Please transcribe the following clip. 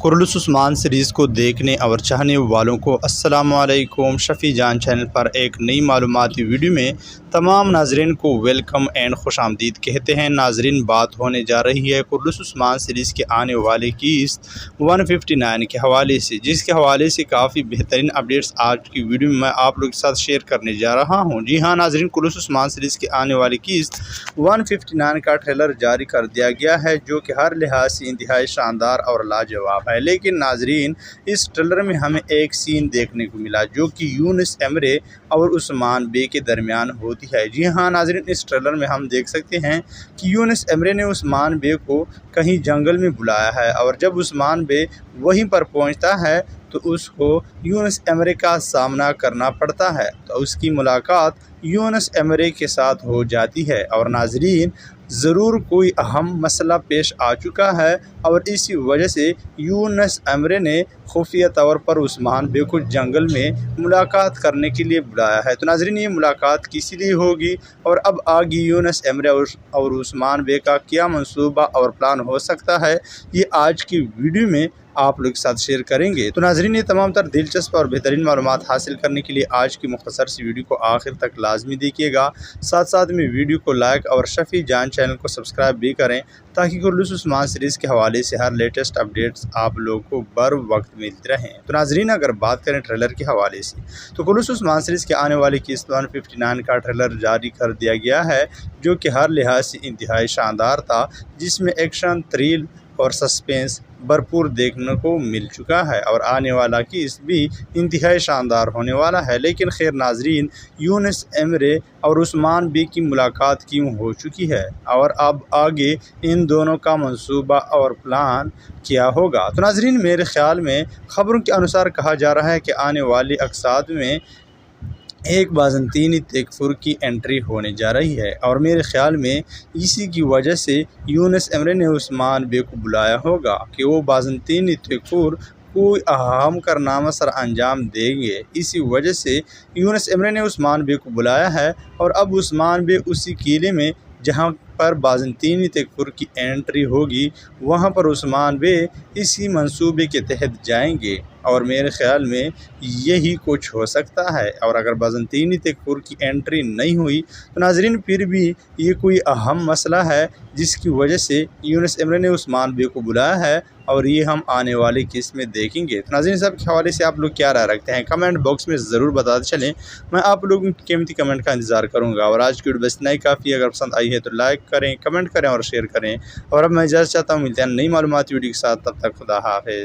कुर्लुस Usman series को देखने और चाहने वालों को अस्सलामुअलैकुम। शफ़ी जान चैनल पर एक नई मालूमाती वीडियो में तमाम नाजरीन को वेलकम एंड खुशामदीद कहते हैं। नाजरीन, बात होने जा रही है कुर्लुस उस्मान सीरीज़ के आने वाली किस्त 159 के हवाले से, जिसके हवाले से काफ़ी बेहतरीन अपडेट्स आज की वीडियो में मैं आप लोगों के साथ शेयर करने जा रहा हूँ। जी हाँ नाजरीन, कुर्लुस उस्मान सीरीज़ के आने वाली किस्त 159 का ट्रेलर जारी कर दिया गया है, जो कि हर लिहाज से इंतहाई शानदार और लाजवाब है। लेकिन नाजरीन, इस ट्रेलर में हमें एक सीन देखने को मिला जो कि यूनुस एमरे और उस्मान बे के दरमियान होती है। जी हाँ नाजरीन, इस ट्रेलर में हम देख सकते हैं कि यूनुस एमरे ने उस्मान बे को कहीं जंगल में बुलाया है और जब उस्मान बे वहीं पर पहुंचता है तो उसको यूनुस एमरे का सामना करना पड़ता है। तो उसकी मुलाकात यूनुस एमरे के साथ हो जाती है और नाजरीन, ज़रूर कोई अहम मसला पेश आ चुका है और इसी वजह से यूनुस एमरे ने खुफिया तौर पर उस्मान बे को जंगल में मुलाकात करने के लिए बुलाया है। तो नाजरीन, ये मुलाकात किस लिए होगी और अब आगे यूनुस एमरे और उस्मान बे का क्या मंसूबा और प्लान हो सकता है, ये आज की वीडियो में आप लोग के साथ शेयर करेंगे। तो नाजरीन, ये तमाम तर दिलचस्प और बेहतरीन मालूमात हासिल करने के लिए आज की मुख्तसर सी वीडियो को आखिर तक लाजमी देखिएगा। साथ साथ में वीडियो को लाइक और शफ़ी जान चैनल को सब्सक्राइब भी करें, ताकि कुर्लुस उस्मान सीरीज़ के हवाले से हर लेटेस्ट अपडेट्स आप लोगों को बर वक्त मिलते रहें। तो नाजरीन, अगर बात करें ट्रेलर के हवाले से, तो कुर्लुस उस्मान सीरीज़ के आने वाली किस्त 159 का ट्रेलर जारी कर दिया गया है, जो कि हर लिहाज से इंतहाई शानदार था, जिसमें एक्शन, थ्रिल और सस्पेंस भरपूर देखने को मिल चुका है और आने वाला किस्त भी इंतहाई शानदार होने वाला है। लेकिन खैर नाजरीन, यूनुस एमरे और उस्मान बे की मुलाकात क्यों हो चुकी है और अब आगे इन दोनों का मंसूबा और प्लान क्या होगा? तो नाजरीन, मेरे ख्याल में खबरों के अनुसार कहा जा रहा है कि आने वाली अक़साद में एक बाज़ंतीनी तेकफुर की एंट्री होने जा रही है और मेरे ख़्याल में इसी की वजह से यूनुस एमरे ने उस्मान बे को बुलाया होगा कि वो बाज़ंतीनी तेकफुर कोई अहम कारनामा सर अंजाम देंगे। इसी वजह से यूनुस एमरे ने उस्मान बे को बुलाया है और अब उस्मान बे उसी किले में जहाँ पर बाज़ंतीनी तेकफुर की एंट्री होगी, वहाँ पर उस्मान बे इसी मंसूबे के तहत जाएंगे और मेरे ख़्याल में यही कुछ हो सकता है। और अगर बाज़ंतीनी तेकफुर की एंट्री नहीं हुई तो नाजरीन, फिर भी ये कोई अहम मसला है जिसकी वजह से यूनुस एमरे ने उस्मान बे को बुलाया है और ये हम आने वाली किस्त में देखेंगे। तो नाज़रीन, सब के हवाले से आप लोग क्या राय रखते हैं, कमेंट बॉक्स में ज़रूर बताते चलें। मैं आप लोगों की कीमती कमेंट का इंतज़ार करूँगा। और आज की वीडियो बस नहीं काफ़ी, अगर पसंद आई है तो लाइक करें, कमेंट करें और शेयर करें। और अब मैं इजाज़त चाहता हूँ, मिलते हैं नई मालूमाती वीडियो के साथ। तब तक खुदा हाफ़िज़।